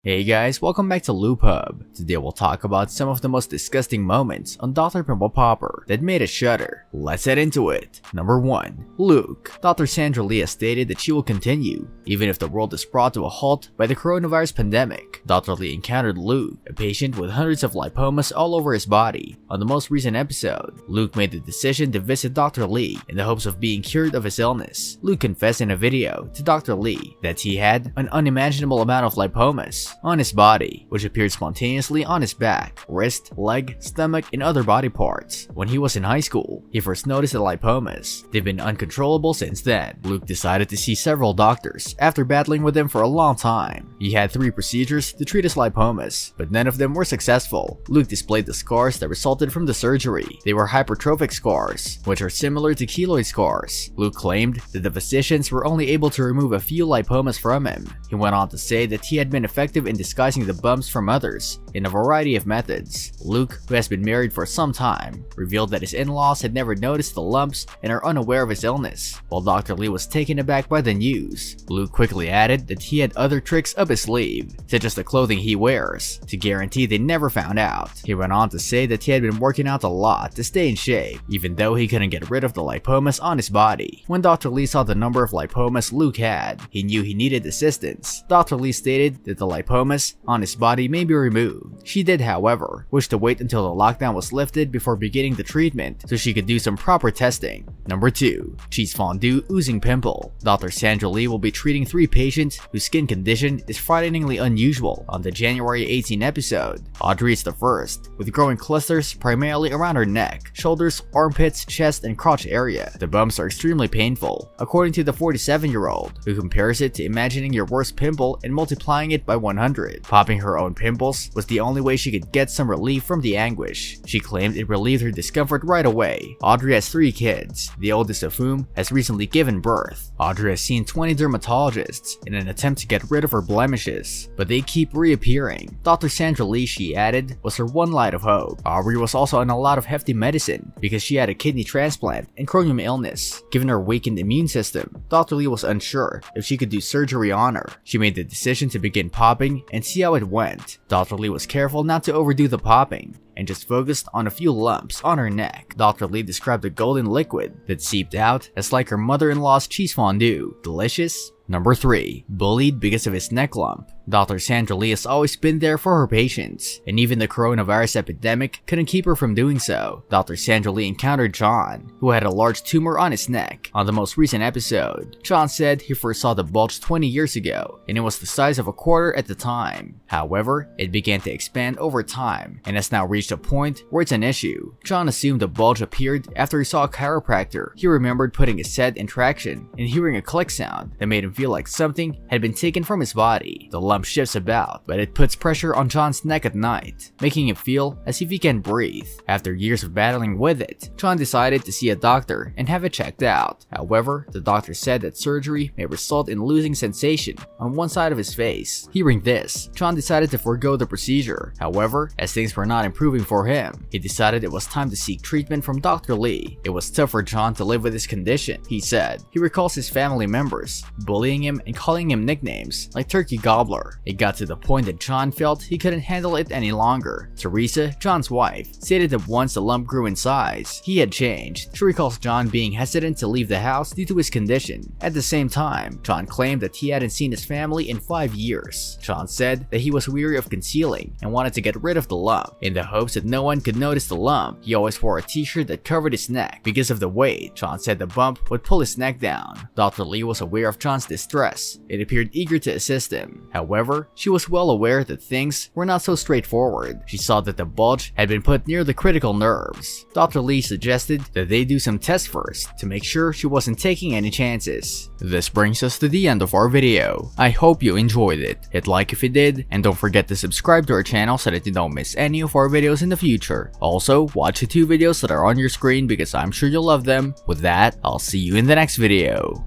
Hey guys, welcome back to LoopHub. Today we'll talk about some of the most disgusting moments on Dr. Pimple Popper that made us shudder. Let's head into it. Number 1. Luke. Dr. Sandra Lee has stated that she will continue, even if the world is brought to a halt by the coronavirus pandemic. Dr. Lee encountered Luke, a patient with hundreds of lipomas all over his body. On the most recent episode, Luke made the decision to visit Dr. Lee in the hopes of being cured of his illness. Luke confessed in a video to Dr. Lee that he had an unimaginable amount of lipomas on his body, which appeared spontaneously on his back, wrist, leg, stomach, and other body parts. When he was in high school, he first noticed the lipomas. They've been uncontrollable since then. Luke decided to see several doctors after battling with them for a long time. He had 3 procedures to treat his lipomas, but none of them were successful. Luke displayed the scars that resulted from the surgery. They were hypertrophic scars, which are similar to keloid scars. Luke claimed that the physicians were only able to remove a few lipomas from him. He went on to say that he had been effective in disguising the bumps from others in a variety of methods. Luke, who has been married for some time, revealed that his in-laws had never noticed the lumps and are unaware of his illness. While Dr. Lee was taken aback by the news, Luke quickly added that he had other tricks up his sleeve, such as the clothing he wears, to guarantee they never found out. He went on to say that he had been working out a lot to stay in shape, even though he couldn't get rid of the lipomas on his body. When Dr. Lee saw the number of lipomas Luke had, he knew he needed assistance. Dr. Lee stated that the lipomas on his body may be removed. She did, however, wish to wait until the lockdown was lifted before beginning the treatment so she could do some proper testing. Number 2. Cheese fondue oozing pimple. Dr. Sandra Lee will be treating 3 patients whose skin condition is frighteningly unusual on the January 18 episode. Audrey is the first, with growing clusters primarily around her neck, shoulders, armpits, chest, and crotch area. The bumps are extremely painful, according to the 47-year-old, who compares it to imagining your worst pimple and multiplying it by 100. Popping her own pimples was the only way she could get some relief from the anguish. She claimed it relieved her discomfort right away. Audrey has 3 kids, the oldest of whom has recently given birth. Audrey has seen 20 dermatologists in an attempt to get rid of her blemishes, but they keep reappearing. Dr. Sandra Lee, she added, was her one light of hope. Aubrey was also on a lot of hefty medicine because she had a kidney transplant and chromium illness. Given her weakened immune system, Dr. Lee was unsure if she could do surgery on her. She made the decision to begin popping and see how it went. Dr. Lee was careful not to overdo the popping and just focused on a few lumps on her neck. Dr. Lee described the golden liquid that seeped out as like her mother-in-law's cheese fondue. Delicious? Number 3. Bullied because of his neck lump. Dr. Sandra Lee has always been there for her patients, and even the coronavirus epidemic couldn't keep her from doing so. Dr. Sandra Lee encountered John, who had a large tumor on his neck. On the most recent episode, John said he first saw the bulge 20 years ago, and it was the size of a quarter at the time. However, it began to expand over time, and has now reached a point where it's an issue. John assumed the bulge appeared after he saw a chiropractor. He remembered putting his head in traction and hearing a click sound that made him feel like something had been taken from his body. The lump shifts about, but it puts pressure on John's neck at night, making him feel as if he can breathe. After years of battling with it, John decided to see a doctor and have it checked out. However, the doctor said that surgery may result in losing sensation on one side of his face. Hearing this, John decided to forego the procedure. However, as things were not improving for him, he decided it was time to seek treatment from Dr. Lee. It was tough for John to live with his condition, he said. He recalls his family members bullying him and calling him nicknames like Turkey Gobbler. It got to the point that John felt he couldn't handle it any longer. Teresa, John's wife, stated that once the lump grew in size, he had changed. She recalls John being hesitant to leave the house due to his condition. At the same time, John claimed that he hadn't seen his family in 5 years. John said that he was weary of concealing and wanted to get rid of the lump. In the hopes that no one could notice the lump, he always wore a t-shirt that covered his neck. Because of the weight, John said the bump would pull his neck down. Dr. Lee was aware of John's distress and appeared eager to assist him. However, she was well aware that things were not so straightforward. She saw that the bulge had been put near the critical nerves. Dr. Lee suggested that they do some tests first to make sure she wasn't taking any chances. This brings us to the end of our video. I hope you enjoyed it. Hit like if you did, and don't forget to subscribe to our channel so that you don't miss any of our videos in the future. Also, watch the 2 videos that are on your screen because I'm sure you'll love them. With that, I'll see you in the next video.